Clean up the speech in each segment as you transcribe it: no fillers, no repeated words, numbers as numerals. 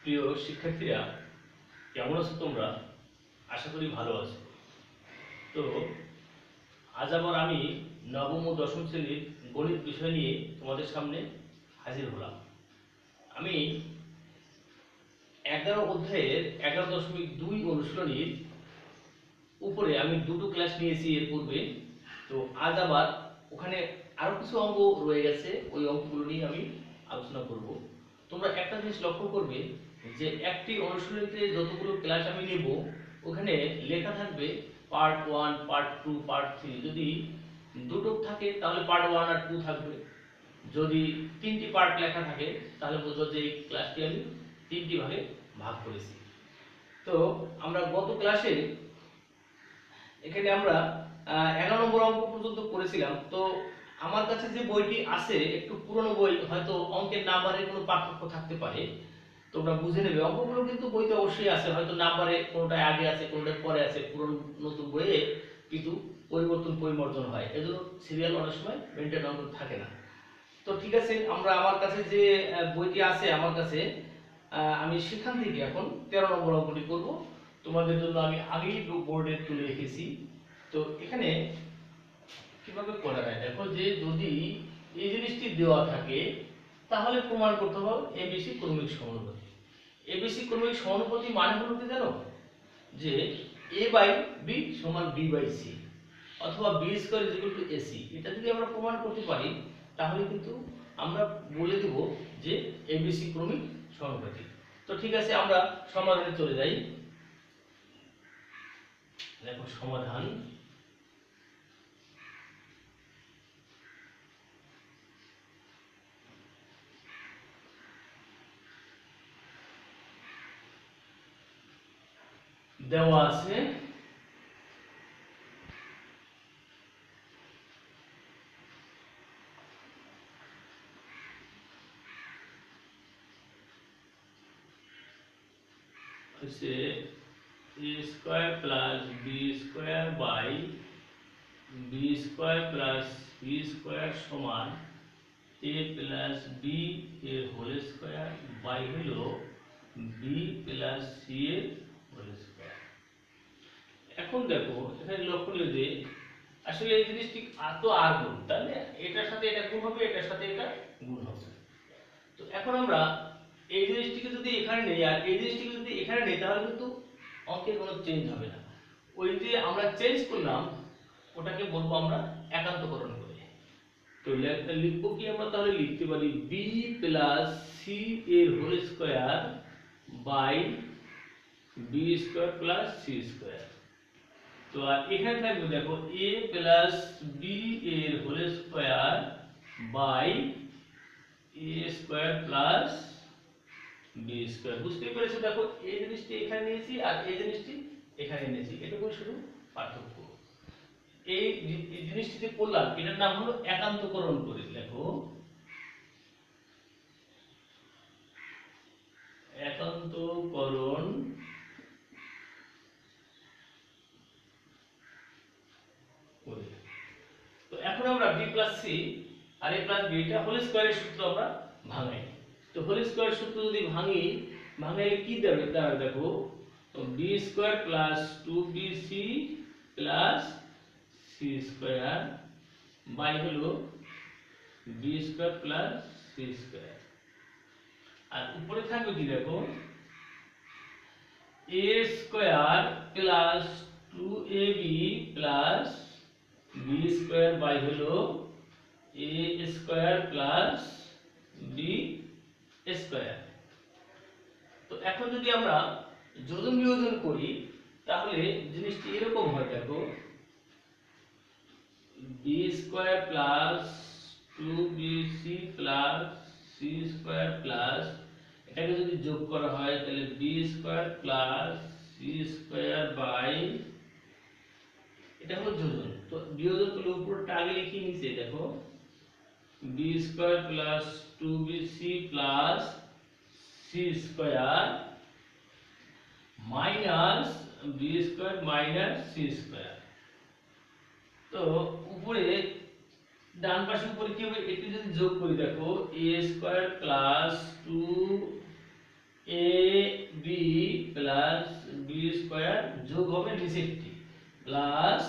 প্রিয় শিক্ষার্থীরা, কেমন আছো তোমরা? আশা করি ভালো আছো। তো আজ আবার আমি নবম ও দশম শ্রেণীর গণিত বিষয় নিয়ে তোমাদের সামনে হাজির হলাম। আমি 11 অধ্যায়ের 11.2 অনুশীলনীর উপরে আমি দুটো ক্লাস নিয়েছি এর পূর্বে। তো আজ আবার ওখানে আরো কিছু অঙ্ক রয়ে গেছে, ওই অঙ্কগুলো নিয়ে আমি আলোচনা করব। তোমরা একটা জিনিস লক্ষ্য করবে যে একটি অনুশীলনীতে যতগুলো ক্লাস আমি নেব ওখানে লেখা থাকবে পার্ট 1, পার্ট 2, পার্ট 3। যদি দুটো থাকে তাহলে পার্ট 1 আর 2 থাকবে। যদি তিনটি পার্ট লেখা থাকে তাহলে বুঝবো যে এই ক্লাসটি আমি তিনটি ভাগে ভাগ করেছি। তো আমরা গত ক্লাসে এখানে আমরা 11 নম্বর অঙ্ক পর্যন্ত করেছিলাম। তো আমার কাছে যে বইটি আছে একটু পুরনো বই, হয়তো অঙ্কের নাম্বারে কোনো পার্থক্য থাকতে পারে, তোমরা বুঝে নেবে। অঙ্কগুলো কিন্তু বইতে অবশ্যই আছে, হয়তো নাম্বারে কোনোটা আগে আছে কোনোটা পরে আছে, পুরনো নতুন বইয়ে কিন্তু পরিবর্তন পরিমার্জন হয়, এজন্য সিরিয়াল অনেক সময় মেনটেন অঙ্ক থাকে না। তো ঠিক আছে, আমরা আমার কাছে যে বইটি আছে আমার কাছে, আমি সেখান থেকে এখন 13 নম্বর অঙ্কটি করব। তোমাদের জন্য আমি আগেই বোর্ডে তুলে রেখেছি। তো এখানে কিভাবে করা যায় দেখো, যে যদি এই জিনিসটি দেওয়া থাকে তাহলে প্রমাণ করতে হবে এবিসি ক্রমিক সমানুপাতি। এবিসি ক্রমিক সমানুপাতি মানে হলো কি জানো, যে a বাই বি সমান b বাই সি, অথবা b square is equal two ac। এটা যদি আমরা প্রমাণ করতে পারি তাহলে কিন্তু আমরা বলে দেব যে এবিসি ক্রমিক সমানুপাতি। তো ঠিক আছে, আমরা সমাধানে চলে যাই। দেখো সমাধান। দেওয়া আছে হচ্ছে a square plus b square by b square plus c square সমান a প্লাস b এর হোল স্কয়ার বাই হলো b প্লাস c এর হোল স্কয়ার। এখন দেখো এখানে লক্ষণীয় যে আসলে এই জিনিসটি তো আর গুণ, তাহলে এটার সাথে এটা গুণ হবে, এটার সাথে এটা গুণ হবে। তো এখন আমরা এই জিনিসটিকে যদি এখানে নেই আর এই জিনিসটিকে যদি এখানে নেই তাহলে কিন্তু অঙ্কের কোনো চেঞ্জ হবে না। ওই যে আমরা চেঞ্জ করলাম ওটাকে বলবো আমরা একান্তকরণ করে। তো লিখবো কি আমরা, তাহলে লিখতে পারি b প্লাস c এর whole square by b square plus c square. তো আর এখানে থাকবে দেখো a প্লাস b এর whole square by a square plus b square. বুঝতে পেরেছো? দেখো এই জিনিসটি এখানে নিয়েছি আর এই জিনিসটি এখানে নিয়েছি, এটুকুই শুধু পার্থক্য। এই জিনিসটিতে করলাম, এটার নাম হলো একান্তকরণ করে। দেখো একান্তকরণ করে। তো এখন আমরা b প্লাস c আর a প্লাস b এটা হোল স্কয়ারের সূত্র আমরা ভাঙাই। তো হোল স্কয়ার সূত্র যদি ভাঙাইলে কি দেবে তার দেখো, তো b square plus 2bc plus c square by হলো b square plus c square. আর উপরে থাকবে কি দেখো, a square plus 2ab plus b square by হলো a square plus b square. তো এখন যদি আমরা যোজন বিয়োজন করি তাহলে জিনিসটি এরকম হয়। দেখো b square plus 2bc plus c square plus, এটাকে যদি যোগ করা হয় তাহলে b square plus c square by, এটা হলো যোজন। তো বিয়োজন করলে উপরটা আগে লিখি নিচে দেখো b square plus 2bc plus c square minus b square minus c square. তো উপরে ডান পাশে উপরে কি হবে, একটু যদি যোগ করি দেখো a square plus 2 A B plus B square যোগ হবে নিচেরটি plus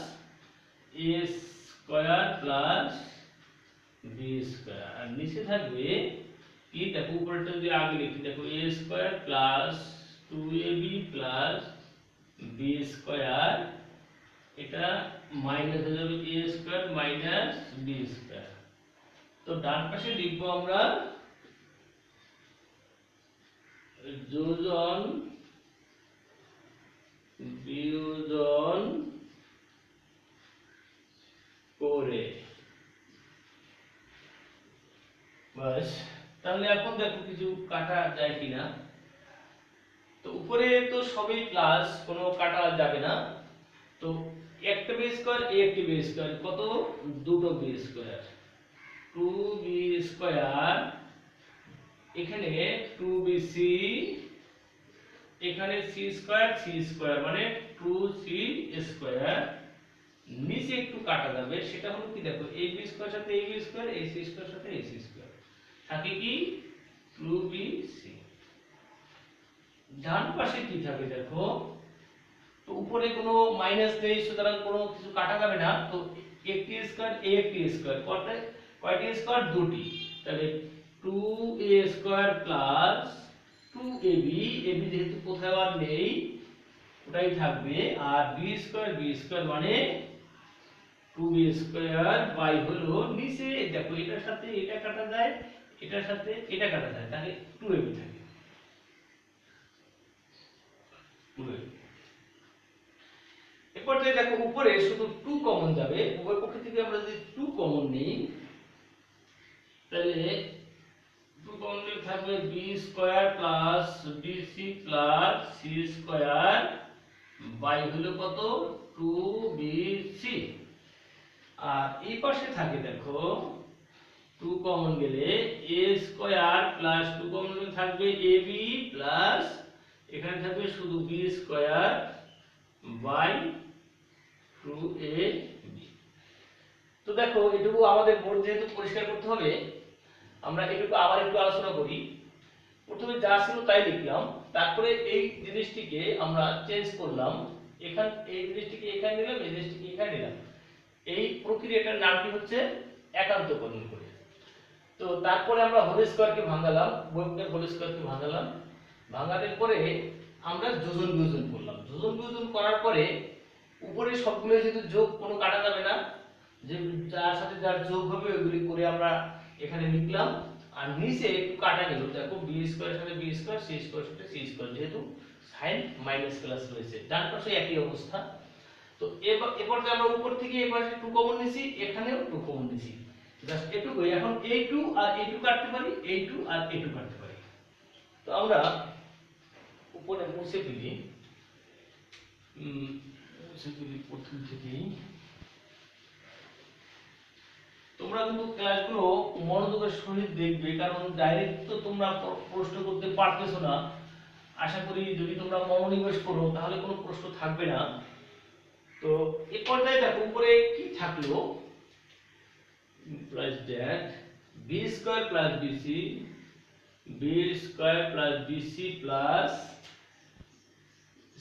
A square plus B square, আর নিচে থাকবে কি দেখো উপরেরটা যদি আগে লিখি দেখো A square plus 2ab plus B square, এটা মাইনাস হয়ে যাবে A square minus B square. তো ডান পাশে লিখবো আমরা যোজন বিয়োজন করে, বাস। তাহলে এখন দেখো কিছু কাটা যায় কিনা। তো উপরে তো সবই প্লাস, কোনো কাটা যাবে না। তো একটা বি স্কয়ার একটা বি স্কয়ার কত, দুটো বি স্কয়ার 2b স্কয়ার, এখানে 2bc, এখানে c স্কয়ার মানে 2c স্কয়ার। নিচে একটু কাটা যাবে, সেটা হলো কি দেখো ab স্কয়ার সাথে ab স্কয়ার, ac স্কয়ার সাথে ac স্কয়ার থাকে কি 2bc। ডান পাশে কি থাকে দেখো, তো উপরে কোনো মাইনাস নেই, সুতরাং কোনো কিছু কাটা যাবে না। তো একটি স্কয়ার একটি স্কয়ার কয়টি স্কয়ার, দুটি, তাহলে 2a square plus 2ab, ab যেহেতু কোথাও আর নেই ওটাই থাকবে, আর b স্কয়ার মানে 2b স্কয়ার বাই হলো নিচে দেখো এটার সাথে এটা কাটা যায়, এটার সাথে এটা কাটা যায়, তাহলে 2ab থাকে 2ab। এরপর দেখো উপরে শুধু 2 কমন যাবে, উভয় পক্ষ থেকে আমরা যদি 2 কমন নিই তাহলে 2 কমন নিলে থাকবে b square plus bc plus c square by হলো কত 2bc। আর এই পাশে থাকে দেখো 2 কমন গেলে a স্কয়ার প্লাস 2 কমন গেলে থাকবে ab প্লাস এখানে থাকবে শুধু b স্কয়ার বাই 2ab। তো দেখো এটুকু আমাদের বোর্ড যেহেতু পরিষ্কার করতে হবে, আমরা এটুকু আবার একটু আলোচনা করি। প্রথমে যা ছিল তাই লিখলাম, তারপরে এই জিনিসটিকে আমরা চেঞ্জ করলাম, এখান এই জিনিসটিকে এখানে নিলাম, এই জিনিসটিকে এখানে নিলাম। এই প্রক্রিয়াটার নামটি হচ্ছে একান্তকরণ করে। তো তারপরে আমরা হোল স্কয়ারকে ভাঙালাম, বর্গের হোল স্কয়ারকে ভাঙালাম, ভাঙানোর পরে আমরা যোজন বিয়োজন করলাম। যোজন বিয়োজন করার পরে উপরে সবগুলো যেহেতু যোগ, কোনো কাটা যাবে না, যে যার সাথে যার যোগ হবে ওইগুলি করে আমরা এখানে লিখলাম। আর নিচে একটু কাটা গেল দেখো বি স্কয়ার সাথে বি স্কয়ার, সি স্কয়ার সাথে সি স্কয়ার, যেহেতু সাইন মাইনাস প্লাস রয়েছে, ডান পাশে একই অবস্থা। তো এবার যে আমরা উপর থেকে এবার 2 কমন নিছি, এখানেও 2 কমন নিছি, জাস্ট এটুকুই। এখন a2 আর a2 কাটতে পারি, a2 আর a2 কাটতে পারি। তো আমরা উপরে মুছে দিই, মুছে দিই প্রথম থেকেই। তোমরা কিন্তু ক্লাসগুলো মনোযোগের সহিত দেখবে, কারণ ডাইরেক্ট তো তোমরা প্রশ্ন করতে পারতেছো না। আশা করি যদি তোমরা মনোনিবেশ করো তাহলে কোনো প্রশ্ন থাকবে না। তো এই পর্যায়ে দেখো উপরে কি থাকলো, plus that B square plus BC, B square plus BC plus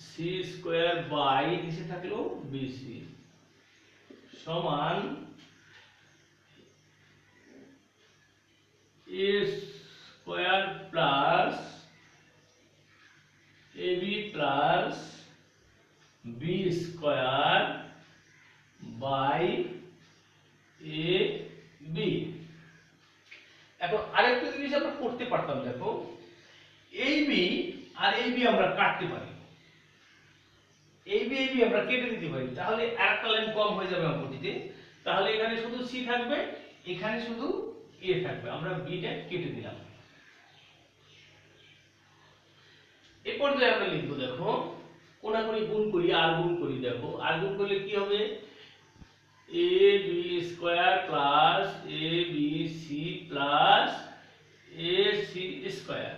C square by নিচে থাকলো বিসি সমান a square plus ab plus b square by ab। এখন আরেকটা জিনিস আমরা করতে পারতাম, দেখো ab আর ab আমরা কাটতে পারি, ab আমরা কেটে দিতে পারি, তাহলে আরেকটা লাইন কম হয়ে যাবে অঙ্কটিতে। তাহলে এখানে শুধু c থাকবে, এখানে শুধু a থাকবে, আমরা b টা কেটে দিলাম। এই পর্যায়ে আমরা লিখবো দেখো কোনাকুনি গুণ করি, আর গুণ করি, দেখো আর গুণ করলে কি হবে ab square plus abc plus ac square,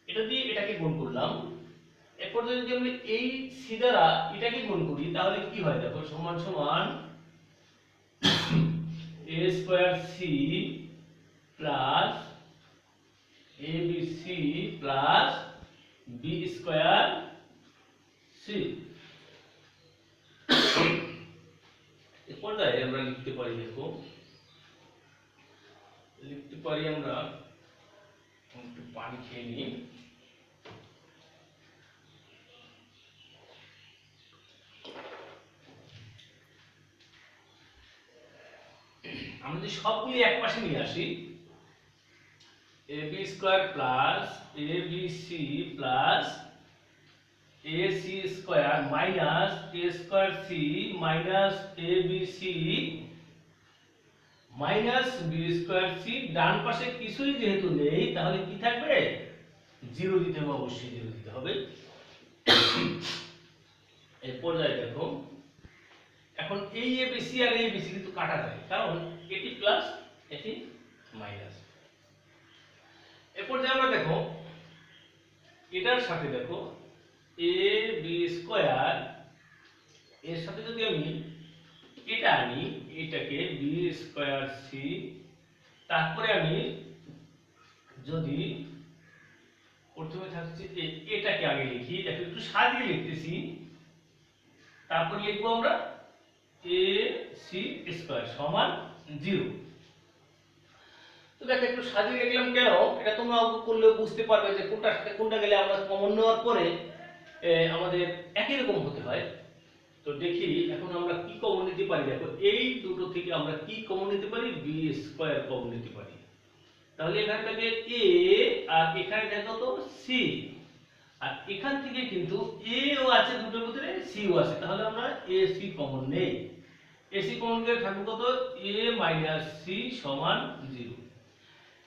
এটা দিয়ে এটাকে গুণ করলাম। এরপর যদি আমরা এই c দ্বারা এটাকে গুণ করি তাহলে কি হয় দেখো সমান সমান a square c plus ABC plus B square C. এই পর্যায়ে আমরা লিখতে পারি, দেখো লিখতে পারি আমরা, একটু পানি খেয়ে নিই। আমরা যদি সবগুলি এক পাশে নিয়ে আসি, ab square plus abc plus ac square minus a square c minus abc minus b square c, ডান পাশে কিছুই যেহেতু নেই তাহলে কি থাকবে, জিরো দিতে হবে, অবশ্যই জিরো দিতে হবে। এই পর্যায়ে দেখো এখন এই abc আর abc কিন্তু কাটা যায়, কারণ এটি প্লাস এটি মাইনাস। এরপর যে আমরা দেখো এটার সাথে দেখো a b স্কয়ার, এর সাথে যদি আমি এটা আনি, এটাকে b স্কয়ার c, তারপরে আমি যদি প্রথমে থাকছে এটাকে আগে লিখি, দেখো একটু সাজিয়ে লিখতেছি, তারপর লিখবো আমরা a c স্কয়ার সমান 0। তো দেখো একটু সাজিয়ে লিখলাম কেন, এটা তোমরা অঙ্ক করলে বুঝতে পারবে যে কোনটার সাথে কোনটা গেলে আমরা কমন নেওয়ার পরে আমাদের একই রকম হতে হয়। তো দেখি এখন আমরা কি কমন নিতে পারি। দেখো এই দুটো থেকে আমরা কি কমন নিতে পারি, বি স্কয়ার কমন নিতে পারি। তাহলে এখান থেকে a আর এখানে দেখো তো c, আর এখান থেকে কিন্তু a ও আছে দুটোর ভিতরে, c ও আছে, তাহলে আমরা ac কমন নেই। ac কমন গেলে থাকবে কত, a মাইনাস c সমান 0।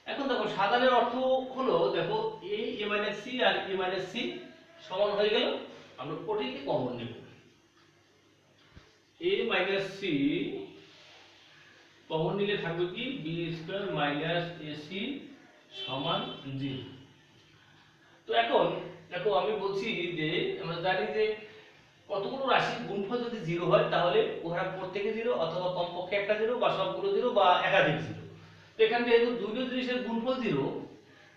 এখন দেখো সাধারণের অর্থ হলো, দেখো a মাইনাস c আর a মাইনাস c সমান হয়ে গেল, আমরা ওটিকে কমন নেব। a মাইনাস c কমন নিলে থাকবে কি, b স্কয়ার মাইনাস ac সমান 0। তো এখন দেখো আমি বলছি যে আমরা জানি যে কতগুলো রাশির গুণফল যদি 0 হয় তাহলে ওরা প্রত্যেকে 0 অথবা কমপক্ষে একটা 0 বা সবগুলো 0 বা একাধিক 0। তো এখান থেকে যেহেতু দুটো জিনিসের গুণফল 0,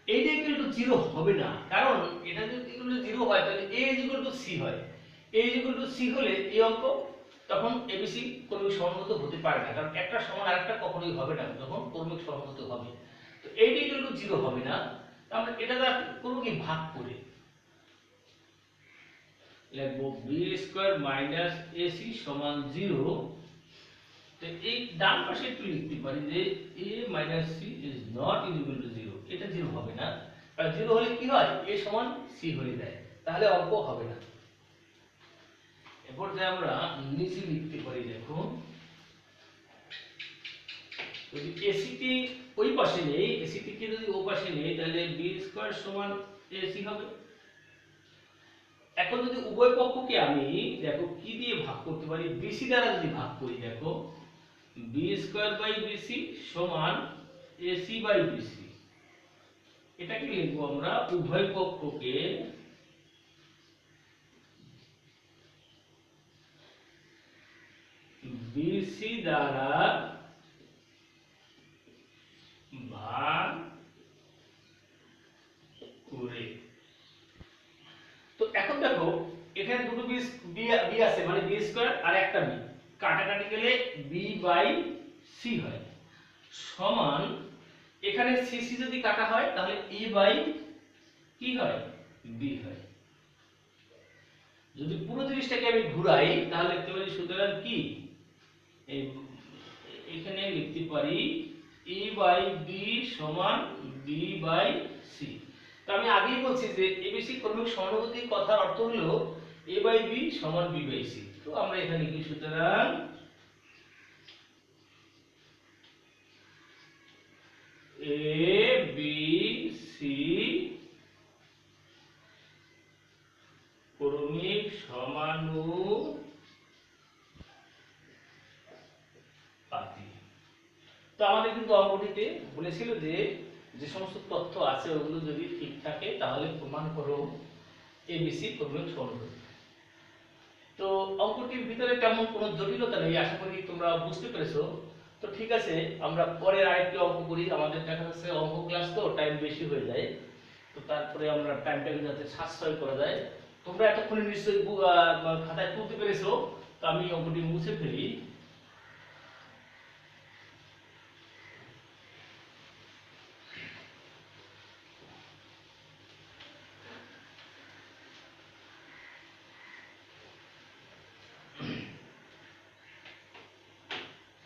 এইটা কিন্তু 0 হবে না, কারণ এটা যদি 0 হয় তাহলে a c হয়। a c হলে এই অঙ্ক তখন abc ক্রমিক সমানুপাত হতে পারে না, কারণ একটা সমান আরেকটা কখনোই হবে না, তখন ক্রমিক সমানুপাত হবে। তো এইটা কিন্তু 0 হবে না, আমরা এটা দ্বারা করব কি, ভাগ করে লিখব b স্কয়ার মাইনাস ac সমান 0। তো এই ডান পাশে একটু লিখতে পারি যে a minus c is not equal to 0, এটা 0 হবে না, কারণ 0 হলে কি হয়, a সমান c হয়ে যায়, তাহলে অঙ্ক হবে না। এরপর যে আমরা নিচে লিখতে পারি, দেখো যদি ac টি ওই পাশে নেই, ac টিকে যদি ওই পাশে নেই তাহলে b স্কয়ার সমান ac হবে। এখন যদি উভয় পক্ষকে আমি দেখো কি দিয়ে ভাগ করতে পারি, bc দ্বারা যদি ভাগ করি, দেখো b স্কয়ার বাই bc সমান ac বাই bc। এটাকে লিখবো আমরা উভয় পক্ষকে bc দ্বারা ভাগ করে। তো এখন দেখো এখানে দুটো বি আছে, মানে বি স্কয়ার আর একটা বি, কাটাকাটি গেলে বি বাই সি হয়, সমান এখানে সি সি যদি কাটা হয় তাহলে ই বাই কি হয়, বি হয়। যদি পুরো জিনিসটাকে আমি ঘুরাই তাহলে লিখতে পারি সুতরাং কি, এখানে লিখতে পারি ই বাই বি সমান বি বাই সি। তো আমি আগেই বলছি যে এবিসি ক্রমিক সমানুপাতিক কথার অর্থ হলো a বাই বি সমান b বাই c। তো আমরা এখানে কি, সুতরাং a b c ক্রমিক সমানুপাতিক। তো আমাদের কিন্তু অঙ্কটিতে বলেছিল যে যে সমস্ত তথ্য আছে ওগুলো যদি ঠিক থাকে তাহলে প্রমাণ করো এবিসি ক্রমিক সমানুপাতিক। তো অঙ্কটির ভিতরে তেমন কোনো জটিলতা নেই, আশা করি তোমরা বুঝতে পেরেছো। তো ঠিক আছে, আমরা পরের আরেকটি অঙ্ক করি। আমাদের দেখা যাচ্ছে অঙ্ক ক্লাস তো টাইম বেশি হয়ে যায়, তো তারপরে আমরা টাইমটাকে যাতে সাশ্রয় করা যায়। তোমরা এতক্ষণে নিশ্চয়ই খাতায় তুলতে পেরেছো। তো আমি অঙ্কটি মুছে ফেলি।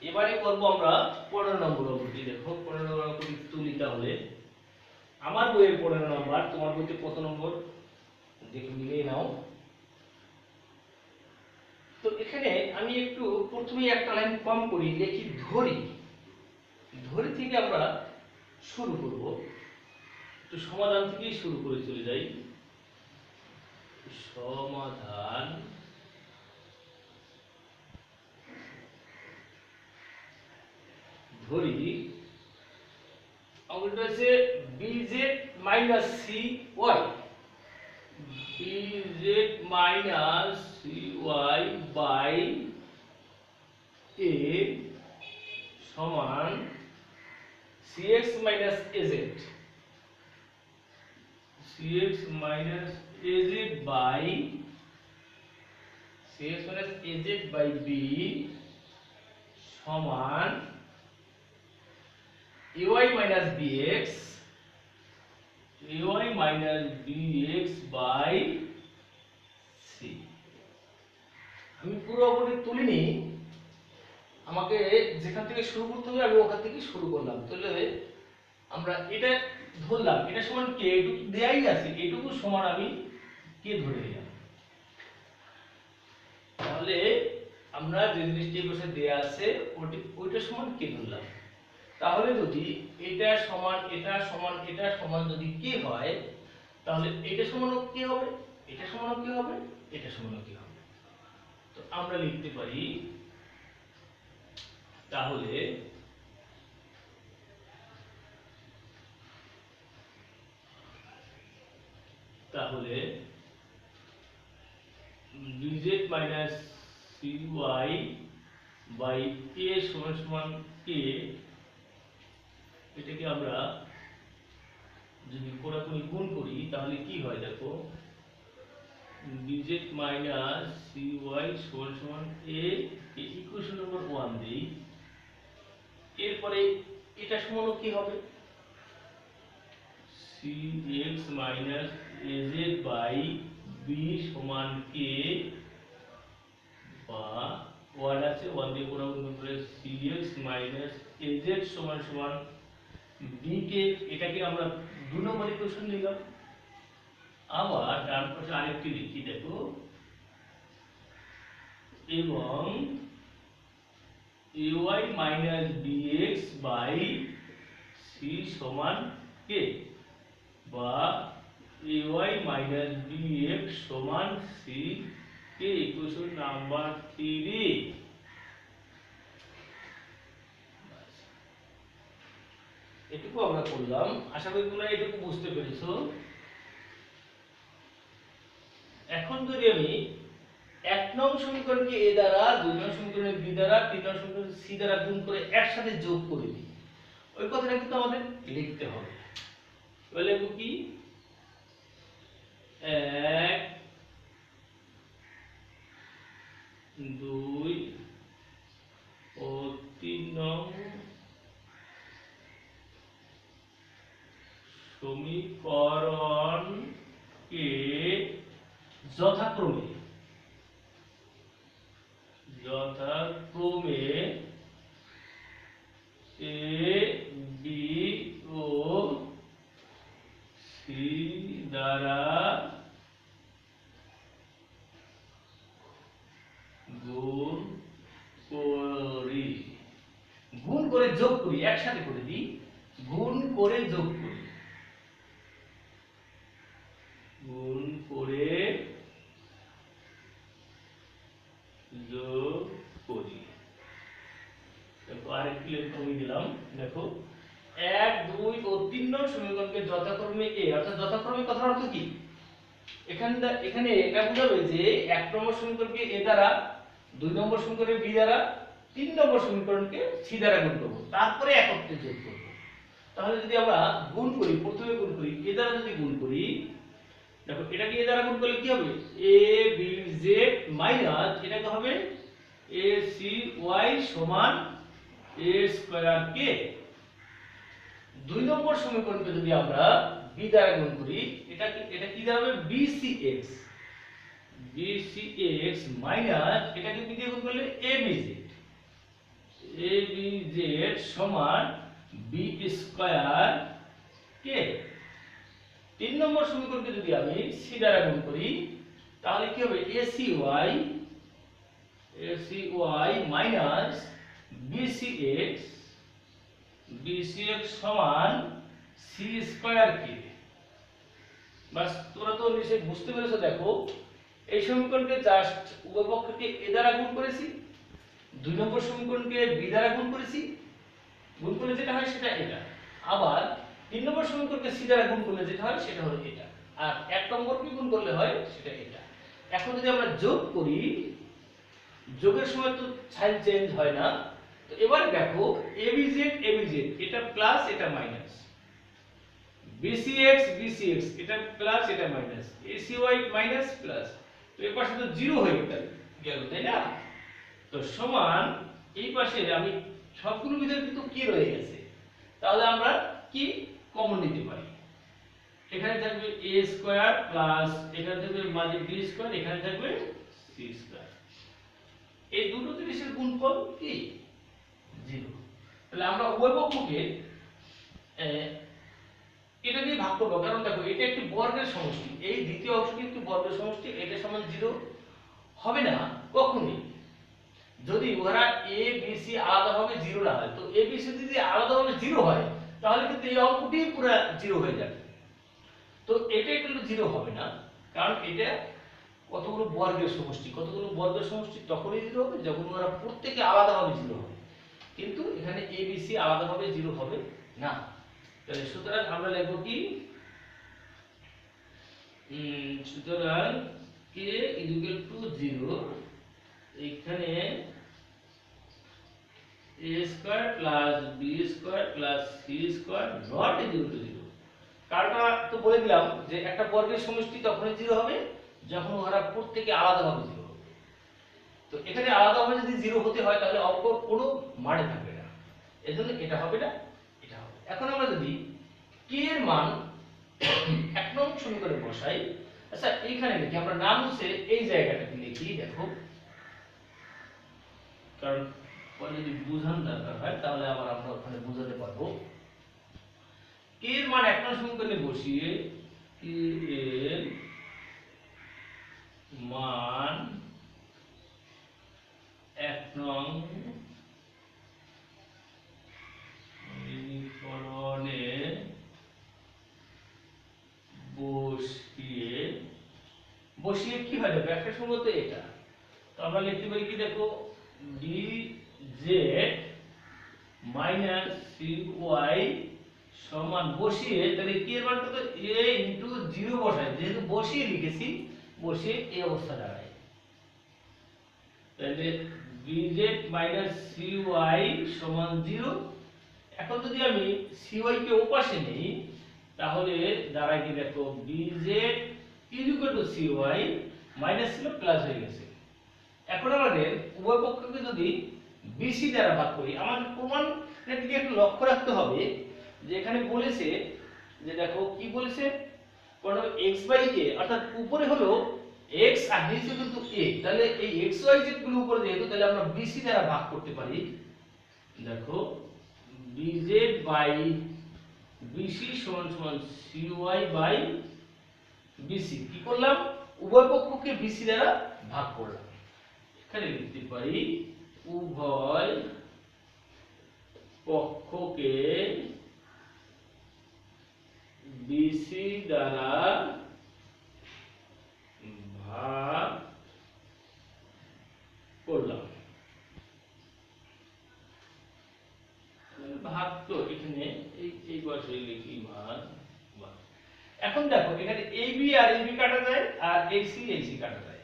এবারে করব আমরা 15 নম্বর অঙ্কটি। দেখো 15 নম্বর অঙ্কটি তুলি তাহলে। আমার বইয়ের 15 নম্বর, তোমার বইতে কত নম্বর দেখে মিলিয়ে নাও। তো এখানে আমি একটু প্রথমেই একটা লাইন কম করি, লিখি ধরি। ধরি থেকে আমরা শুরু করব, একটু সমাধান থেকেই শুরু করে চলে যাই। সমাধান ধরি অঙ্কটা হচ্ছে bz minus cy, bz minus cy by a সমান cx minus az, cx minus az by cx minus az by b সমান ay minus bx, ay minus bx by c। আমি পুরো অঙ্কটি তুলিনি, আমাকে যেখান থেকে শুরু করতে হবে আমি ওখান থেকে শুরু করলাম। তাহলে আমরা এটা ধরলাম, এটা সমান কে, এটুকু দেয়াই আছে, এটুকু সমান আমি কে ধরে নিলাম। তাহলে আমরা যে জিনিসটি বসে দেয়া আছে ওইটা সমান কে ধরলাম। তাহলে যদি এটা সমান এটা সমান এটা সমান যদি কে হয়, তাহলে এটা সমানও কি হবে, এটা সমানও কি হবে, এটা সমানও কি হবে। তো আমরা লিখতে পারি তাহলে তাহলে bz minus cy by a সমান সমান k, এটাকে আমরা যদি কোণাকুণি গুণ করি তাহলে কি হয় দেখো, bz minus cy সমান সমান a, ইকুয়েশন নম্বর 1 দেই। এরপরে এটা সমান কি হবে, cx minus az by b সমান k, বা 1 আছে 1 দিয়ে কোণাকুণি করে cx minus az সমান সমান b কে, এটাকে আমরা 2 নম্বর ইকুয়েশন নিলাম। আবার ডান পাশে আরেকটি লিখি দেখো, এবং ay minus bx by c সমান k, বা ay minus bx সমান c k, ইকুয়েশন নাম্বার 3। এটুকু আমরা করলাম, আশা করি তোমরা এটুকু বুঝতে পেরেছো। এখন যদি আমি 1 নং সমীকরণকে a দ্বারা, 2 নং সমীকরণকে b দ্বারা, 3 নং সমীকরণকে c দ্বারা গুণ করে একসাথে যোগ করে দিই, ওই কথাটা কিন্তু আমাদের লিখতে হবে। তাহলে লিখব কি, 1 2 ও 3 নং সমীকরণকে যথাক্রমে a b ও c দ্বারা গুণ করে যোগ করি, একসাথে করে দিই, গুণ করে যোগ করি, গুণ করে যোগ করি। দেখো আরেকটি লেখ আমি দিলাম, দেখো 1 2 ও 3 নং সমীকরণকে যথাক্রমে a, অর্থাৎ যথাক্রমে কথার অর্থ কি, এখানে এটা বোঝাবে যে 1 নম্বর সমীকরণকে a দ্বারা, 2 নম্বর সমীকরণকে b দ্বারা, 3 নম্বর সমীকরণকে সি দ্বারা গুণ করব, তারপরে একত্রে যোগ করব। তাহলে যদি আমরা গুণ করি, প্রথমে গুণ করি এ দ্বারা যদি গুণ করি, দেখো এটাকে এ দ্বারা গুণ করলে কি হবে, এ বি জেড মাইনাস এটাকে হবে এ সি ওয়াই সমান এ স্কয়ার কে। 2 নম্বর সমীকরণকে যদি আমরা বি দ্বারা গুণ করি, এটা কি দাঁড়াবে, বিসিএক্স মাইনাস এটাকে বি দিয়ে গুণ করলে এবি জেড সমান বি স্কয়ার কে। 3 নম্বর সমীকরণকে যদি আমি সি দ্বারা গুণ করি, তাহলে কি হবে, এসিওয়াই মাইনাস বিসিএক্স সমান সি স্কয়ার কে। বাস, তোমরা তো নিশ্চয়ই বুঝতে পেরেছো। দেখো এই সমীকরণকে জাস্ট উভয় পক্ষকে এ দ্বারা গুণ করেছি, 2 নম্বর সমীকরণকে বি দ্বারা গুণ করেছি, গুণ করলে যেটা হয় সেটা এটা, আবার 3 নম্বর সমীকরণকে সি দ্বারা গুণ করলে যেটা হয় সেটা হলো এটা, আর 1 নম্বরকে গুণ করলে হয় সেটা এটা। এখন যদি আমরা যোগ করি, যোগের সময় তো সাইন চেঞ্জ হয় না, তো এবারে দেখো এবি জেড এটা প্লাস এটা মাইনাস, বিসিএক্স এটা প্লাস এটা মাইনাস, এসিওয়াই মাইনাস প্লাস, তো এই পাশে তো জিরো হয়ে গেল, তাই না? তো সমান এই পাশে আমি সবগুলোর ভিতরে কিন্তু কি রয়ে গেছে, তাহলে আমরা কি কমন নিতে পারি, এখানে থাকবে a স্কয়ার প্লাস এখানে থাকবে মানে b স্কয়ার, এখানে থাকবে c স্কয়ার। এই দুটো জিনিসের গুণফল কি 0। তাহলে আমরা উভয় পক্ষকে এটা দিয়ে ভাগ করব, কারণ দেখো এটা একটি বর্গের সমষ্টি, এই দ্বিতীয় অংশটি একটি বর্গের সমষ্টি, এটা সমান 0 হবে না কখনোই যদি ওরা a b c আলাদাভাবে 0 না হয়। তো a b c যদি আলাদাভাবে 0 হয় তাহলে কিন্তু এই অঙ্কটি পুরো 0 হয়ে যাবে। তো এটা কিন্তু 0 হবে না, কারণ এটা কতগুলো বর্গের সমষ্টি, তখনই 0 হবে যখন ওরা প্রত্যেকে আলাদাভাবে 0 হবে, কিন্তু এখানে a b c আলাদাভাবে 0 হবে না। তাহলে সুতরাং আমরা লিখব কি, সুতরাং k = 0, এখানে a square plus b square plus c square not equal to 0। কারণটা তো বলে দিলাম যে একটা বর্গের সমষ্টি তখনই 0 হবে যখন ওরা প্রত্যেকে আলাদাভাবে 0 হবে। তো এখানে আলাদাভাবে যদি 0 হতে হয় তাহলে অঙ্কর কোনো মানে থাকবে না, এজন্য এটা হবে না, এটা হবে। এখন আমরা যদি k এর মান 1 নং সমীকরণে বসাই, আচ্ছা এইখানে লিখি, আমরা নাম মুছে এই জায়গাটাতে লিখি, দেখো কারণ পরে যদি বুঝান দরকার হয় তাহলে আবার আমরা ওখানে বোঝাতে পারবো। k এর মান 1 নং সমীকরণে বসিয়ে k এর মান 1 নং সমীকরণে বসিয়ে কি হয়, দেখো একটা সময় তো এটা, তো আমরা লিখতে পারি কি, দেখো dz মাইনাস cy সমান বসিয়ে, তাহলে কি এর মান কত, a ইনটু 0 বসাই, যেহেতু বসিয়ে লিখেছি বসিয়ে এই অবস্থা দাঁড়ায়, তাহলে dz মাইনাস cy সমান 0। এখন যদি আমি cy কে ওপাশে নেই তাহলে দাঁড়ায় কি, দেখো dz equal to cy minus ছিল প্লাস হয়ে গেছে। এখন আমাদের উভয় পক্ষকে যদি bc দ্বারা ভাগ করি, আমাদের প্রমাণের দিকে একটু লক্ষ্য রাখতে হবে যে এখানে বলেছে যে, দেখো কি বলেছে, কোন x/a, অর্থাৎ উপরে হলো x আর নিচে কিন্তু a, তাহলে এই x y z গুলো উপরে যেহেতু, তাহলে আমরা bc দ্বারা ভাগ করতে পারি। দেখো dz বাই bc সমান সমান cy বাই bc, কি করলাম, উভয় পক্ষকে bc দ্বারা ভাগ করলাম। এখানে লিখতে পারি উভয় পক্ষকে bc দ্বারা ভাগ করলাম। ভাগ তো এখানে এই পাশে লিখি ভাগ। এখন দেখো এখানে ab আর ab কাটা যায় আর ac কাটা যায়,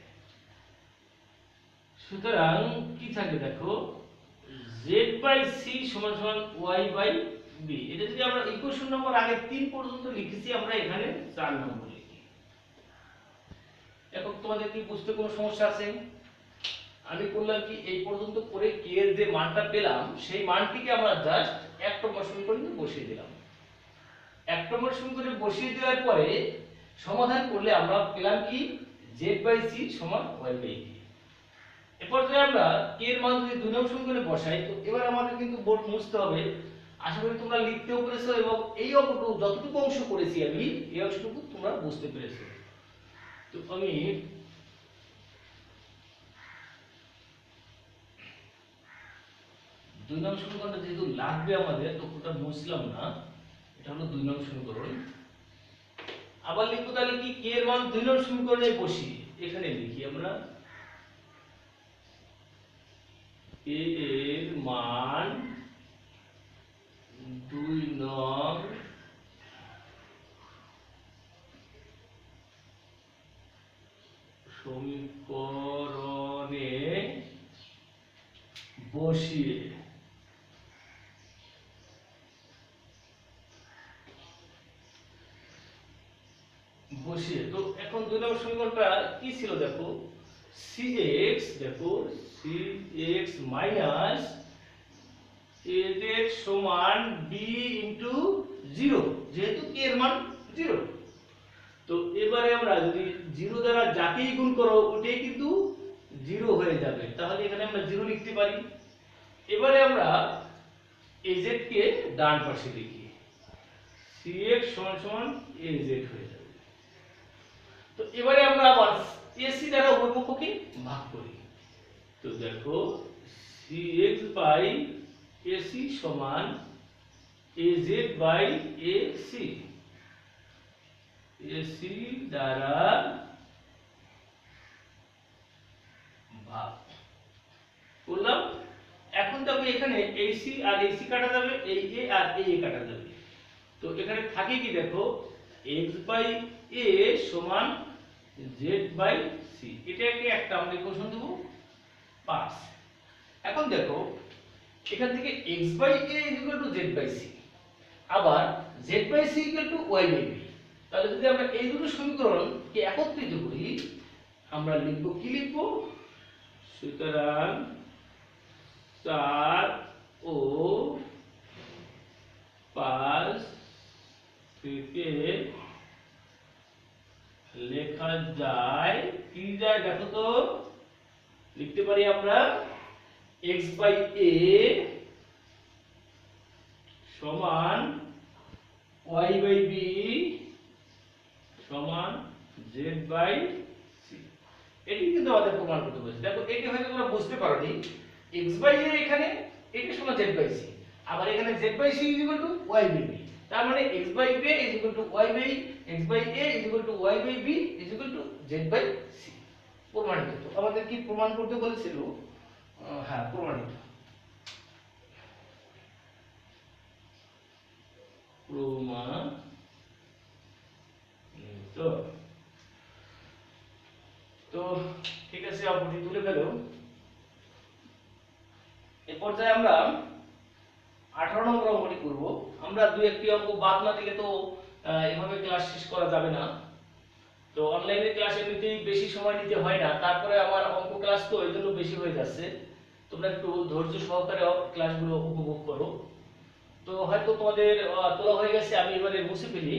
সুতরাং কি থাকে, দেখো জেড বাই সি সমান সমান ওয়াই বাই বি। এটা যদি আমরা ইকুয়েশন নম্বর আগে 3 পর্যন্ত লিখেছি, আমরা এখানে 4 নম্বর লিখি। এখন তোমাদের কি বুঝতে কোনো সমস্যা আছে? আমি করলাম কি, এই পর্যন্ত করে কে এর যে মানটা পেলাম সেই মানটিকে আমরা জাস্ট এক নম্বর সমীকরণে বসিয়ে দিলাম। এক নম্বর সমীকরণে বসিয়ে দেওয়ার পরে সমাধান করলে আমরা পেলাম কি, z/c সমান y/b। এরপর যদি আমরা k এর মান যদি দুই নম্বর সমীকরণে বসাই, তো এবার আমাদের কিন্তু বোর্ড মুছতে হবে। আশা করি তোমরা লিখতেও পেরেছো এবং এই অঙ্কটুকু যতটুকু অংশ করেছি আমি, এই অংশটুকু তোমরা বুঝতে পেরেছো। তো আমি দুই নম্বর সমীকরণটা যেহেতু লাগবে আমাদের, তো ওটা মুছলাম না, এটা হলো দুই নম্বর সমীকরণ। আবার লিখবো তাহলে কি, k এর মান দুই নম্বর সমীকরণে বসি, এখানে লিখি আমরা k এর মান দুই নং সমীকরণে বসিয়ে তো এখন দুই নম্বর সমীকরণটা কি ছিল দেখো, cx, দেখো cx মাইনাস az সমান b ইনটু 0, যেহেতু k এর মান 0। তো এবারে আমরা যদি 0 দ্বারা যাকেই গুণ করো ওটাই কিন্তু 0 হয়ে যাবে, তাহলে এখানে আমরা 0 লিখতে পারি। এবারে আমরা az কে ডান পাশে লিখি, cx সমান সমান az হয়ে যাবে। তো এবারে আমরা আবার ac দ্বারা উভয় পক্ষকে ভাগ করি। তো দেখো cx বাই ac সমান az বাই ac, ac দ্বারা ভাগ করলাম। এখন দেখো এখানে ac আর ac কাটা যাবে, এই a আর এই a কাটা যাবে। তো এখানে থাকে কি দেখো, x বাই a সমান z বাই c, এটাকে একটা আমরা ইকুয়েশন দেব 5। এখন দেখো এখান থেকে x by a z by c, আবার z by c y by b। তাহলে যদি আমরা এই দুটো সমীকরণকে একত্রিত করি, আমরা লিখব কি, লিখব, সুতরাং 4 ও 5 থেকে লেখা যায় কি, যায় দেখো তো, লিখতে পারি আমরা x বাই a সমান y বাই b সমান z বাই c। এটি কিন্তু আমাদের প্রমাণ করতে বলেছে। দেখো এটি হয়তো তোমরা বুঝতে পারোনি, x বাই a এখানে এটা সমান z বাই c, আবার এখানে z by c y by b। তার মানে x by a y by x by a y by b z by c প্রমাণিত। তো আমাদের কি প্রমাণ করতে বলেছিল? হ্যাঁ, প্রমাণিত। তো ঠিক আছে, অঙ্কটি তুলে ফেলো। এই পর্যায়ে আমরা 18 নম্বর অঙ্কটি করব। আমরা দুই একটি অঙ্ক বাদ না দিলে তো এভাবে ক্লাস শেষ করা যাবে না। তো অনলাইনে ক্লাস এমনিতেই বেশি সময় নিতে হয় না, তারপরে আমার অঙ্ক ক্লাস তো এই জন্য বেশি হয়ে যাচ্ছে। তোমরা একটু ধৈর্য সহকারে ক্লাসগুলো উপভোগ করো। তো হয়তো তোমাদের তোলা হয়ে গেছে, আমি এবারে মুছে ফেলি।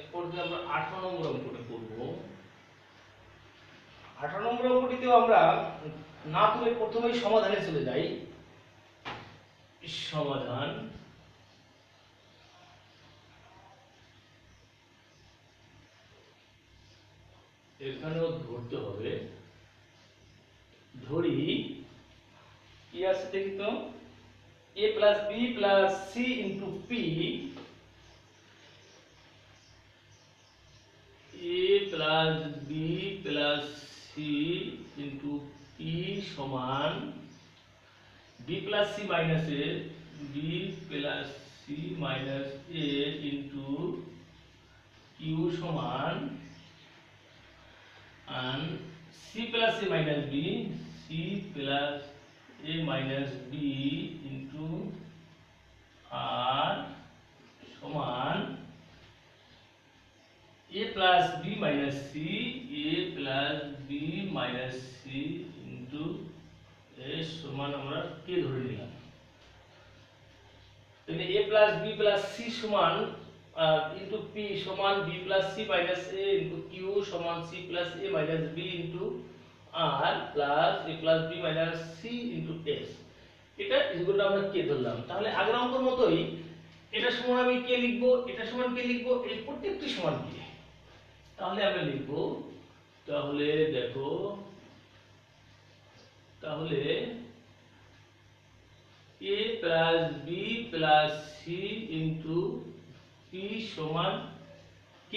এরপর আমরা 18 নম্বর অঙ্কটা করব। 18 নম্বর অঙ্কটিতেও আমরা না তুলে প্রথমেই সমাধানে চলে যাই। সমাধান, এখানেও ধরতে হবে। ধরি কি আছে দেখি তো, a plus b plus c into p, a plus b plus c into p সমান b plus c minus a, b plus c minus a into q সমান and c plus a minus b, c plus a minus b into r সমান a plus b minus c, a plus b minus c into a সমান আমরা k ধরে নিলাম। তাহলে a plus b plus c সমান into p সমান b plus c minus a into q সমান c plus a minus b into r plus a plus b minus c into s, এটা ইকুয়ালটা আমরা k ধরলাম। তাহলে আগের অঙ্কের মতোই এটা সমান আমি k লিখব, এটা সমান k লিখব, এই প্রত্যেকটি সমান k। তাহলে আমরা লিখব, তাহলে দেখো, তাহলে a plus b plus c into p সমান k।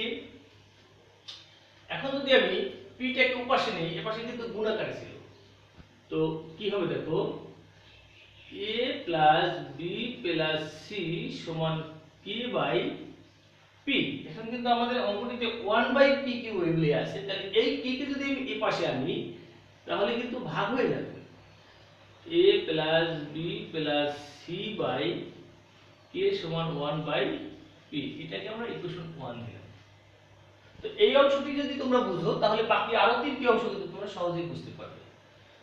এখন যদি আমি p টাকে উপাশে নেই, এপাশে কিন্তু গুণাকার ছিল, তো কি হবে দেখো, a plus b plus c সমান k by p। এখন কিন্তু আমাদের অঙ্কটিতে 1 by p কি ওইগুলি আছে, তাহলে এই k কে যদি আমি এই পাশে আনি তাহলে কিন্তু ভাগ হয়ে যাবে, a plus b plus c by k সমান 1 by p, এটাকে আমরা ইকুয়েশন 1 দিলাম। তো এই অংশটি যদি তোমরা বুঝো তাহলে বাকি আরো তিনটি অংশ কিন্তু তোমরা সহজেই বুঝতে পারবে।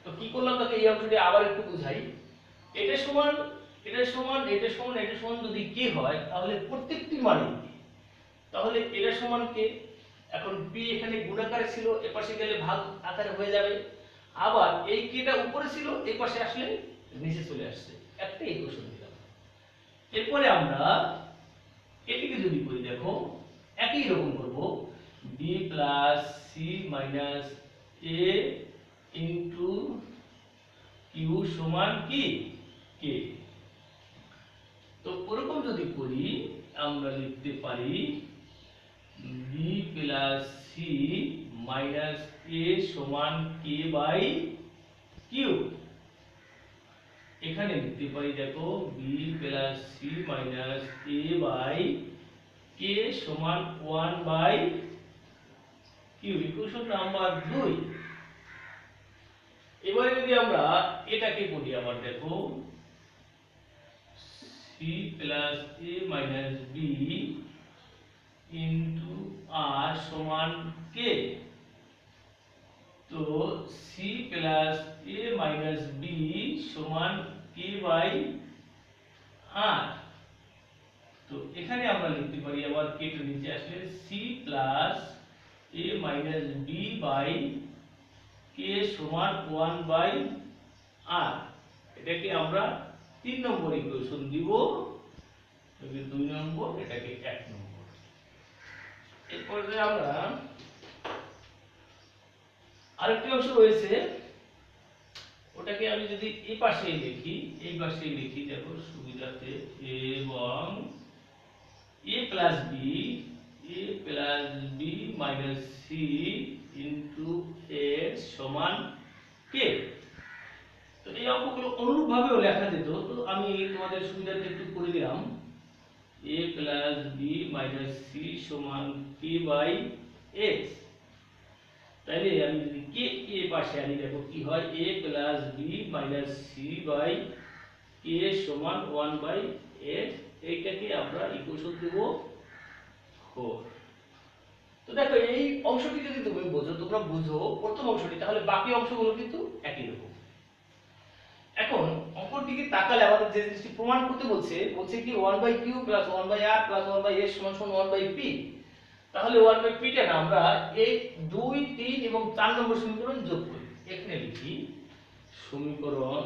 তো কি করলাম, তাকে এই অংশটি আবার একটু বুঝাই। এটা সমান, এটা সমান, এটা সমান, এটা সমান যদি k হয় তাহলে প্রত্যেকটি মানে k, তাহলে এটা সমান k। এখন p এখানে গুণাকারে ছিল, এপাশে গেলে ভাগ আকারে হয়ে যাবে, আবার এই kটা উপরে ছিল, এই পাশে আসলে নিচে চলে আসছে, একটা ইকুয়েশন দিলাম। এরপরে আমরা এটিকে যদি করি দেখো একই রকম করব, b plus c minus a into q সমান কি k। তো ওরকম যদি করি আমরা লিখতে পারি b plus c minus a সমান k by q। এখানে লিখতে পারি দেখো b plus c minus a by k সমান 1 by q, ইকুয়েশন নাম্বার 2। এবারে যদি আমরা এটাকে করি আবার দেখো c plus a minus b into r সমান k, তো c plus a minus b সমান k by r। তো এখানে আমরা লিখতে পারি আবার k টা নিচে আসলে c plus a minus b by k সমান 1 by r, এটাকে আমরা 3 নম্বর ইকুয়েশন দিব, এটাকে 2 নম্বর, এটাকে 1 নম্বর। এরপরে আমরা আরেকটি অংশ রয়েছে, ওটাকে আমি যদি এই পাশে লিখি, এই পাশে লিখি দেখো সুবিধাতে, এবং a plus b minus c into x সমান k। তো এই অঙ্কগুলো অনুরূপ ভাবেও লেখা যেত, তো আমি তোমাদের সুবিধার্থে একটু করে দিলাম, a plus b minus c সমান k by x। তাইলে আমি যদি k কে পাশে আনি দেখো কি হয়, a plus b minus c by k সমান 1 by x, এইটাকে আমরা ইকুয়েশন দেব 4। তো দেখো এই অংশটি যদি তুমি বুঝো, তোমরা বুঝো প্রথম অংশটি, তাহলে বাকি অংশগুলো কিন্তু একই রকম। এখন অঙ্কটিকে তাকালে আমাদের যে জিনিসটি প্রমাণ করতে বলছে, বলছে কি 1 by q plus 1 by r plus 1 by s সমান 1 by p। তাহলে 1 by p টা না আমরা এই 2 3 এবং 4 নম্বর সমীকরণ যোগ করি। এখানে লিখি সমীকরণ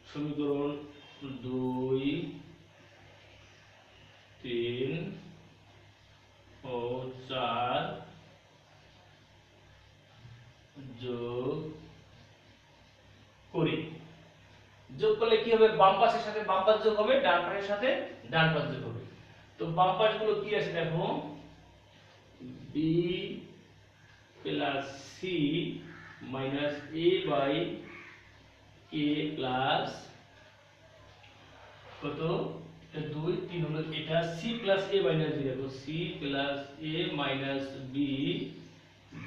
সমীকরণ 2 3 ও 4 যোগ কি হবে, বাম পাশের সাথে বাম পাশ যোগ হবে, ডান পাশের সাথে ডান পাশ যোগ হবে। তো বাম পাশগুলো কি আছে দেখো, b plus c minus a by k plus কত, এটা 2 3 হলো, এটা c plus a minus b, দেখো c plus a minus b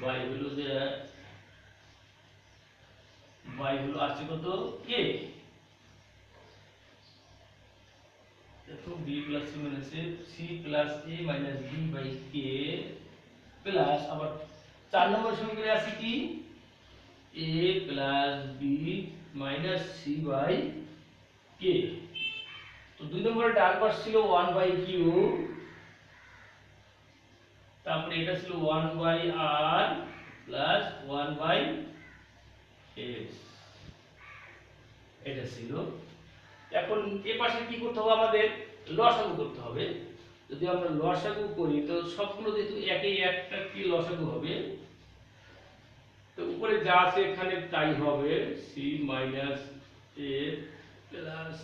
by হলো যে বাই হলো আসছে কত k, দেখো b plus c minus a, c plus a minus b by k plus আবার 4 নম্বর সমীকরণে আছে কি a plus b minus c by k। তো 2 নম্বরে ডান পাশ ছিল 1 বাই q, তারপরে এটা ছিল 1 by r plus 1 by s, এটা ছিল। এখন এই পাশে কি করতে হবে, আমাদের লসাগু করতে হবে। যদি আমরা লসাগু করি তো সবগুলো যেহেতু একই একটা কি লসাগু হবে, তো উপরে যা আছে এখানে তাই হবে, c minus a plus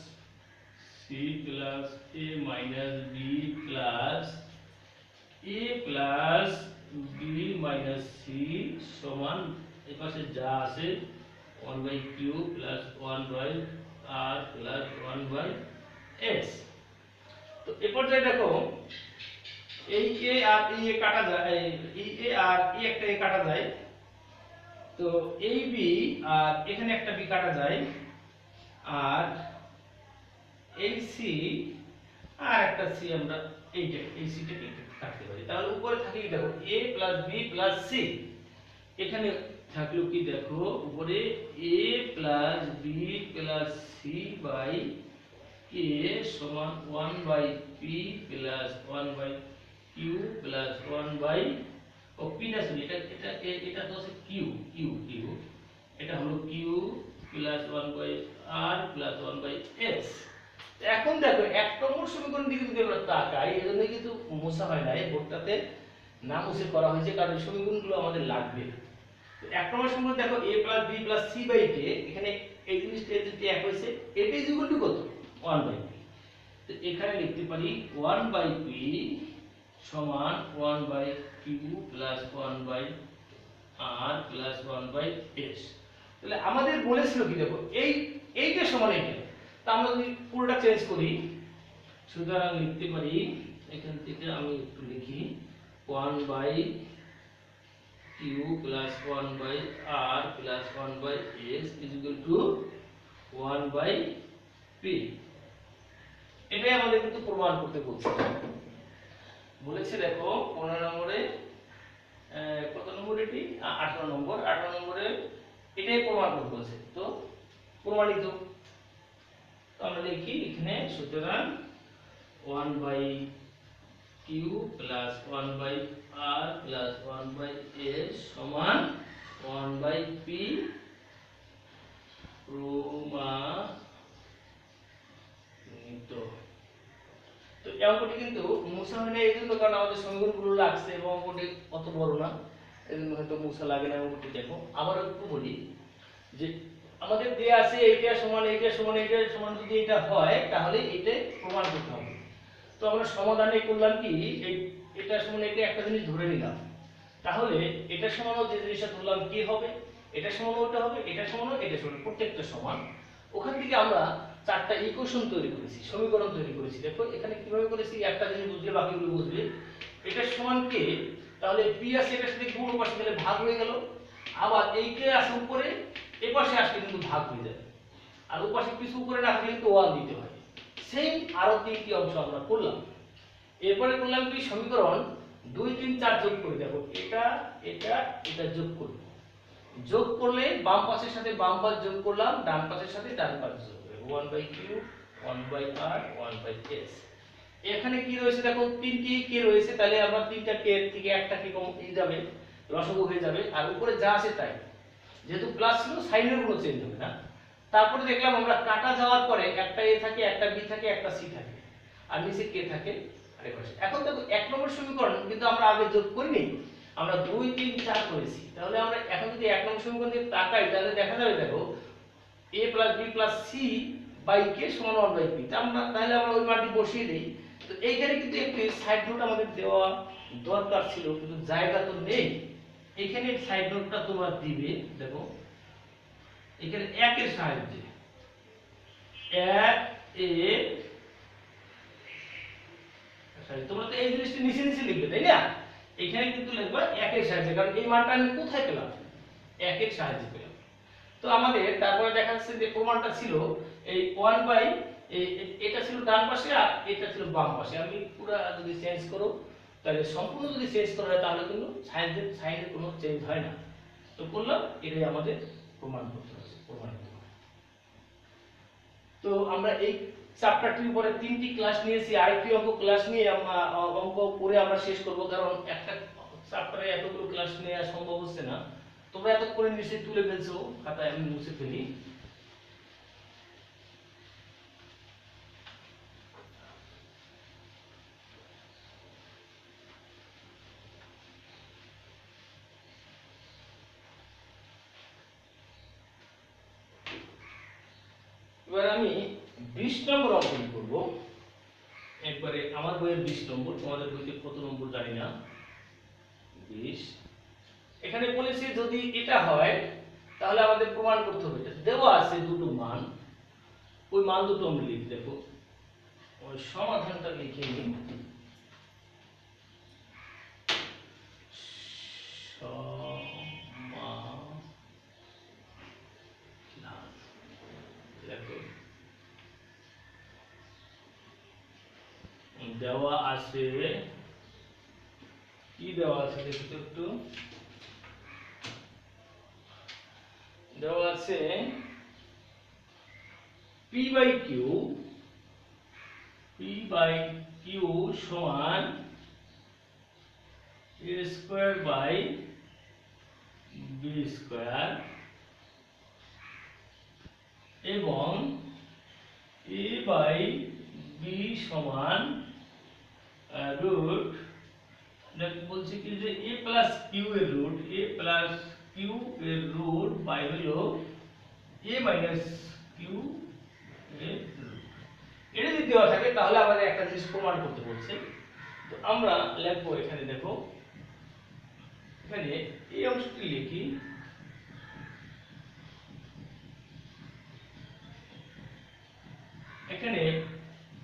c plus a minus b plus a plus b minus c সমান এই পাশে যা আছে 1 by q plus 1 by r plus 1 by s। তো এই পর্যায়ে দেখো এই a আর এই a কাটা যায়, এই a আর এই একটা a কাটা যায়, তো এই b আর এখানে একটা b কাটা যায়, আর এই c আর একটা c আমরা এইটা এই c টাকে কাটতে পারি। তাহলে উপরে থাকে কি দেখো a plus b plus c, এখানে থাকলো কি দেখো উপরে a plus b plus c by k সমান 1 by p plus 1 by q plus 1 by ও p না সরি এটা তো আছে q q q, এটা হলো q plus 1 by r plus 1 by s। এখন দেখো এক নম্বর সমীকরণ দিকে যদি আমরা তাকাই, এজন্য কিন্তু মোছা হয় না, এই বোর্ডটাতে না মুছে করা হয়েছে কারণ সমীকরণগুলো আমাদের লাগবে। তো এক নম্বর সমীকরণ দেখো a plus b plus c by k, এখানে এই জিনিসটা যেটা এক হইছে, এটা ইজ ইকুয়াল টু কত 1 বাই p। তো এখানে লিখতে পারি 1 বাই p সমান 1 by q plus 1 by r plus 1 by s। তাহলে আমাদের বলেছিল কি দেখো এইটা সমান এইটা, তা আমরা যদি পুরোটা চেঞ্জ করি, সুতরাং লিখতে পারি এখান থেকে আমি একটু লিখি 1 by q plus 1 by r plus 1 by s is equal to 1 by p। এটাই আমাদের কিন্তু প্রমাণ করতে বলেছে দেখো 15 নম্বরে, কত নম্বর এটি 18 নম্বরে এটাই প্রমাণ করতে বলেছে। তো প্রমাণিত, তো আমরা লিখি এখানে সুতরাং 1 by q plus 1 by r plus 1 by s সমান 1 বাই p প্রমাণিত। তো এই অঙ্কটি কিন্তু মুছা হয় না এই জন্য কারণ আমাদের সমীকরণগুলো লাগছে এবং অঙ্কটি অত বড় না, এই জন্য হয়তো মুছা লাগে না অঙ্কটি। দেখো আবার একটু বলি যে আমাদের দেয়া আছে এইটা সমান এইটা সমান এইটা সমান, যদি এটা হয় তাহলে এটা প্রমাণ করতে হবে। তো আমরা সমাধানে করলাম কি এটা সমান এটা একটা জিনিস ধরে নিলাম, তাহলে এটা সমানও যে জিনিসটা ধরলাম কি হবে, এটা সমানও ওটা হবে, এটা সমানও এটা সমান, প্রত্যেকটা সমান। ওখান থেকে আমরা চারটা ইকুয়েশন তৈরি করেছি, সমীকরণ তৈরি করেছি। দেখো এখানে কিভাবে করেছি, একটা জিনিস বুঝলে বাকিগুলো বুঝবে। এটা সমান কে, তাহলে p আছে এটার সাথে গুণ পাশে গেলে ভাগ হয়ে গেল, আবার এই কে আছে উপরে এই পাশে আসলে কিন্তু ভাগ হয়ে যাবে, আর ওই পাশে কিছু উপরে না থাকলে কিন্তু 1 দিতে হয়। সেম আরো তিনটি অংশ আমরা করলাম। এরপরে করলাম কি সমীকরণ 2 3 4 যোগ করে, দেখো এটা এটা এটা যোগ করলে বাম পাশের সাথে বাম পাশ যোগ করলাম, ডান পাশের সাথে ডান পাশ যোগ করব, 1 by q 1 by r 1 by s। এখানে কি রয়েছে দেখো তিনটি কে রয়েছে, তাহলে আমরা তিনটা কে থেকে একটা কে কম হয়ে যাবে, লসাগু হয়ে যাবে, আর উপরে যা আছে তাই, যেহেতু প্লাস ছিল সাইনের কোনো চেঞ্জ হবে না। তারপরে দেখলাম আমরা কাটা যাওয়ার পরে একটা a থাকে, একটা b থাকে, একটা c থাকে, আর নিচে কে থাকে আরেক পাশে। এখন দেখো এক নম্বর সমীকরণ কিন্তু আমরা আগে যোগ করিনি, আমরা 2 3 4 করেছি। তাহলে আমরা এখন যদি এক নম্বর সমীকরণ দিয়ে তাকাই তাহলে দেখা যাবে দেখো a plus b plus c by কে সমান 1 বাই পি। তাহলে আমরা ওই মানটি বসিয়ে দেই। তো এইখানে কিন্তু একটি সাইড নোট আমাদের দেওয়া দরকার ছিল, কিন্তু জায়গা তো নেই। এখানে সাইড নোটটা তোমরা দিবে, দেখো এখানে 1 এর সাহায্যে 1 এর তোমরা তো এই জিনিসটা নিচে নিচে লিখবে, তাই না? এখানে কিন্তু লিখবা 1 এর সাহায্যে, কারণ এই মানটা আমি কোথায় পেলাম? 1 এর সাহায্যে পেলাম। তো আমাদের তারপরে দেখা যাচ্ছে যে প্রমাণটা ছিল এই 1 বাই এটা ছিল ডান পাশে আর এটা ছিল বাম পাশে। আমি পুরো যদি চেঞ্জ করো, তাহলে সম্পূর্ণ যদি চেঞ্জ করা হয় তাহলে কিন্তু সাইনের কোনো চেঞ্জ হয় না। তো করলাম, এটাই আমাদের প্রমাণ করতে হবে, প্রমাণিত। তো আমরা এই চ্যাপ্টারটির উপরে 3টি ক্লাস নিয়েছি। আরেকটি অঙ্ক ক্লাস নিয়ে আমরা অঙ্ক পড়ে আমরা শেষ করব, কারণ একটা চ্যাপ্টারে এতগুলো ক্লাস নেওয়া সম্ভব হচ্ছে না। তোমরা এতক্ষণে নিশ্চয়ই তুলে ফেলছো, খাতায় আমি মুছে ফেলি। এবার আমি 20 নম্বর অঙ্কটি করব। একবারে আমার বইয়ের 20 নম্বর, তোমাদের বইতে কত নম্বর জানি না, 20। এখানে বলেছে যদি এটা হয় তাহলে আমাদের প্রমাণ করতে হবে। দেওয়া আছে দুটো মান, ওই মান দুটো আমি লিখি। দেখো ওই সমাধানটা লিখে নিই। দেওয়া আছে, কি দেওয়া আছে দেখো তো একটু। দেওয়া আছে p বাই কিউ সমান a square by b square, এবং a বাই b সমান রুট, বলছে কি যে a প্লাস কিউ এর রুট, বাই হলো a মাইনাস কিউ এর রুট। এটা যদি দেওয়া থাকে তাহলে আমাদের একটা জিনিস প্রমাণ করতে বলছে। তো আমরা লিখবো, এখানে দেখো, এখানে এই অংশটি লিখি। এখানে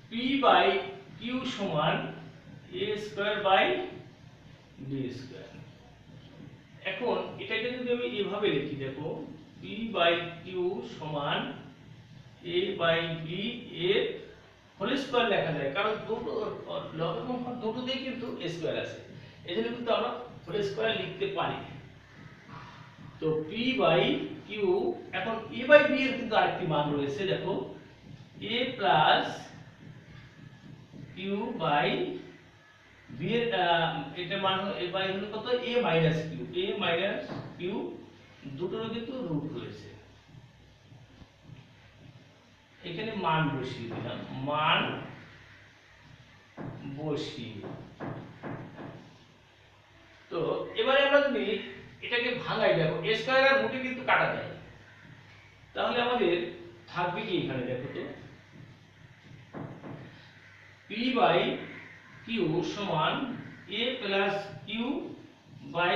p বাই কিউ সমান a square by b square. এখন এটাকে যদি আমি এভাবে লিখি, দেখো p বাই কিউ সমান a বাই b এর হোল স্কয়ার লেখা যায়, কারণ দুটো লবের সংখ্যা দুটোতেই কিন্তু স্কয়ার আছে, এজন্য কিন্তু আমরা হোল স্কয়ার লিখতে পারি। তো p বাই কিউ, এখন a বাই b এর কিন্তু আরেকটি মান রয়েছে, দেখো a plus Q by b এর এটা মান a বাই হলো কত, a মাইনাস কিউ, দুটোর কিন্তু রুট রয়েছে। এখানে মান বসিয়ে দিলাম, মান বসিয়ে। তো এবারে আমরা যদি এটাকে ভাঙাই, দেখো a স্কয়ার আর রুটে কিন্তু কাটা যায়, তাহলে আমাদের থাকবে কি, এখানে দেখো তো p বাই কিউ সমান a plus Q by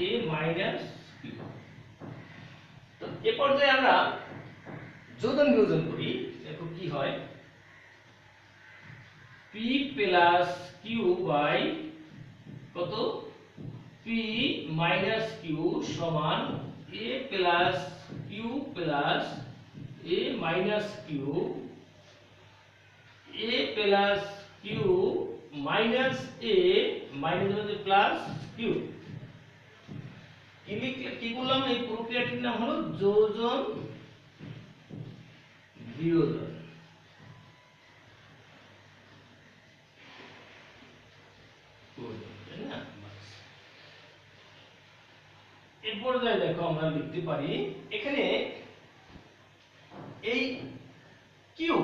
a minus Q. তো এ পর্যায়ে আমরা যোজন বিয়োজন করি, দেখো কি হয়, p প্লাস কিউ বাই কত, p মাইনাস কিউ সমান a plus Q plus a minus Q, a plus Q minus a minus plus Q. কি বললাম, এই প্রক্রিয়াটির নাম হলো যোজন বিয়োজন। এরপর যাই, দেখো আমরা লিখতে পারি এখানে এই কিউ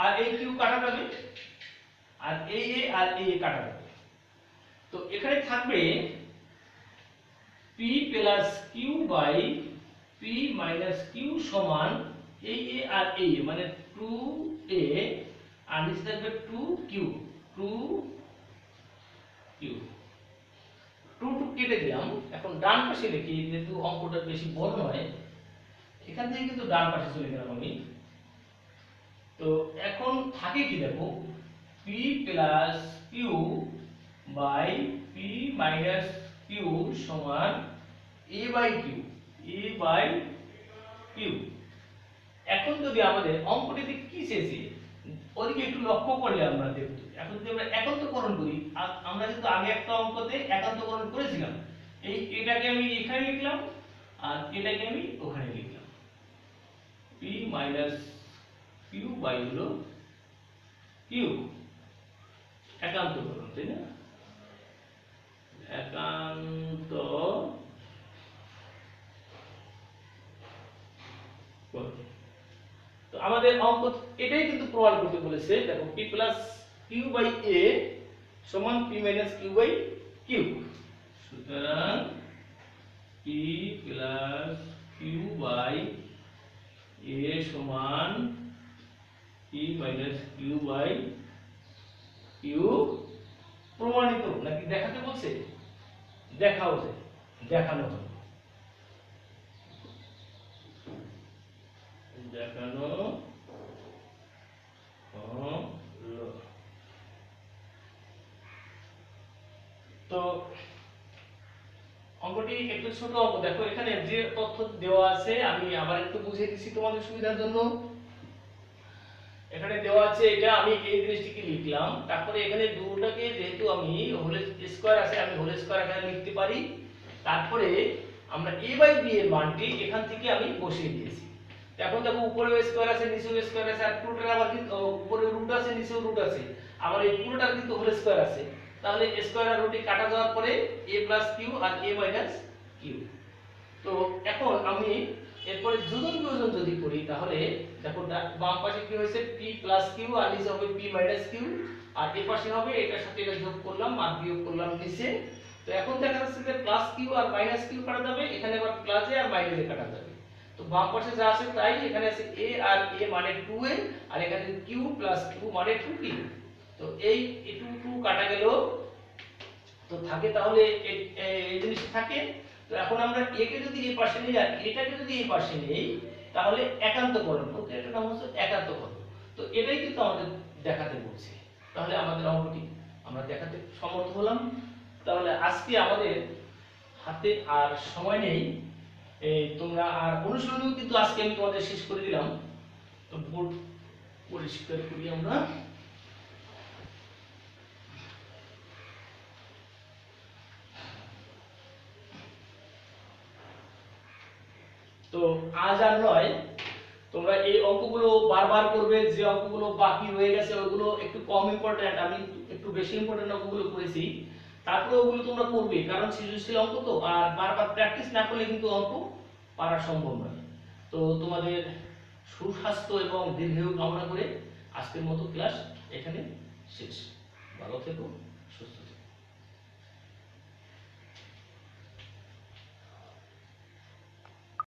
আর এই কিউ কাটা যাবে, আর এই এ আর এই এ কাটা যাবে। তো এখানে থাকবে p plus Q by p minus Q সমান এই এ আর এই মানে 2a আর নিচে থাকবে 2q 2q 2 কেটে দিলাম। এখন ডান পাশে লিখি, যেহেতু অঙ্কটা বেশি বড় নয়, এখান থেকে কিন্তু ডান পাশে চলে গেলাম আমি। তো এখন থাকে কি দেখো, p plus q by p minus q সমান a by q, a by q। এখন যদি আমাদের অঙ্কটিতে কি চেয়েছে ওদিকে একটু লক্ষ্য করলে আমরা দেখব, এখন যদি আমরা একান্তকরণ করি, আমরা কিন্তু আগে একটা অঙ্কতে একান্তকরণ করেছিলাম, এটাকে আমি এখানে লিখলাম আর এটাকে আমি ওখানে লিখলাম, p মাইনাস q বাই হলো q, একান্তকরণ, তাই না? একান্তকরণ। তো আমাদের অঙ্ক এটাই কিন্তু প্রমাণ করতে বলেছে, দেখো p plus q by a সমান p minus q by q। সুতরাং p plus q by a সমান p minus q by q। প্রমাণিত নাকি দেখাতে বলছে? দেখাও যায়, দেখানো হলো, দেখানো হলো। তো অঙ্কটি একটু ছোট অঙ্ক, দেখো এখানে যে তথ্য দেওয়া আছে আমি আবার একটু বুঝিয়ে দিচ্ছি তোমাদের সুবিধার জন্য। এখানে দেওয়া আছে, এটা আমি এই জিনিসটিকে লিখলাম, তারপরে এখানে দুটোটাকে যেহেতু আমি হোল স্কয়ার আছে, আমি হোল স্কয়ার এখানে লিখতে পারি। তারপরে আমরা a বাই b এর মানটি এখান থেকে আমি বসিয়ে দিয়েছি। এখন দেখো উপরে স্কয়ার আছে, নিচেও স্কয়ার আছে, আর পুরোটার আবার কিন্তু উপরে রুট আছে, নিচেও রুট আছে, আবার এই পুরোটার কিন্তু হোল স্কয়ার আছে। তাহলে স্কয়ার আর রুটই কাটা যাওয়ার পরে a প্লাস q আর a মাইনাস q। তো এখন আমি এরপরে যোজন বিয়োজন যদি করি, তাহলে দেখো বাম পাশে কি হয়েছে, p প্লাস q আর নিচে হবে p মাইনাস q, আর এই পাশে হবে এটার সাথে এটা যোগ করলাম আর বিয়োগ করলাম নিচে। তো এখন দেখা যাচ্ছে যে প্লাস q আর মাইনাস q কাটা যাবে, এখানে আবার প্লাস a আর মাইনাস a কাটা যাবে। তো বাম পাশে যা আছে তাই, এখানে আছে a আর a মানে 2a, আর এখানে q প্লাস q মানে 2q। তো এই 2 কাটা গেল, তো থাকে তাহলে এই জিনিসটা থাকে। তো এখন আমরা a কে যদি এই পাশে নিই আর এটাকে যদি এই পাশে নেই, তাহলে একান্তকরণ, এটার নাম হচ্ছে একান্তকরণ। তো এটাই কিন্তু আমাদের দেখাতে বলছে, তাহলে আমাদের অঙ্কটি আমরা দেখাতে সমর্থ হলাম। তাহলে আজকে আমাদের হাতে আর সময় নেই, তোমরা আর অনুশীলনীও কিন্তু আজকে আমি তোমাদের শেষ করে দিলাম। তো বোর্ড পরিষ্কার করি আমরা। তো আজ আর নয়, তোমরা এই অঙ্কগুলো বারবার করবে, যে অঙ্কগুলো বাকি রয়ে গেছে ওগুলো একটু কম ইম্পর্টেন্ট, আমি একটু বেশি ইম্পর্টেন্ট অঙ্কগুলো করেছি, তারপরে ওগুলো তোমরা করবে, কারণ সৃজনশীল অঙ্ক তো, আর বারবার প্র্যাকটিস না করলে কিন্তু অঙ্ক পারা সম্ভব নয়। তো তোমাদের সুস্বাস্থ্য এবং দীর্ঘায়ু কামনা করে আজকের মতো ক্লাস এখানে শেষ। ভালো থেকো, সুস্থ থেকো।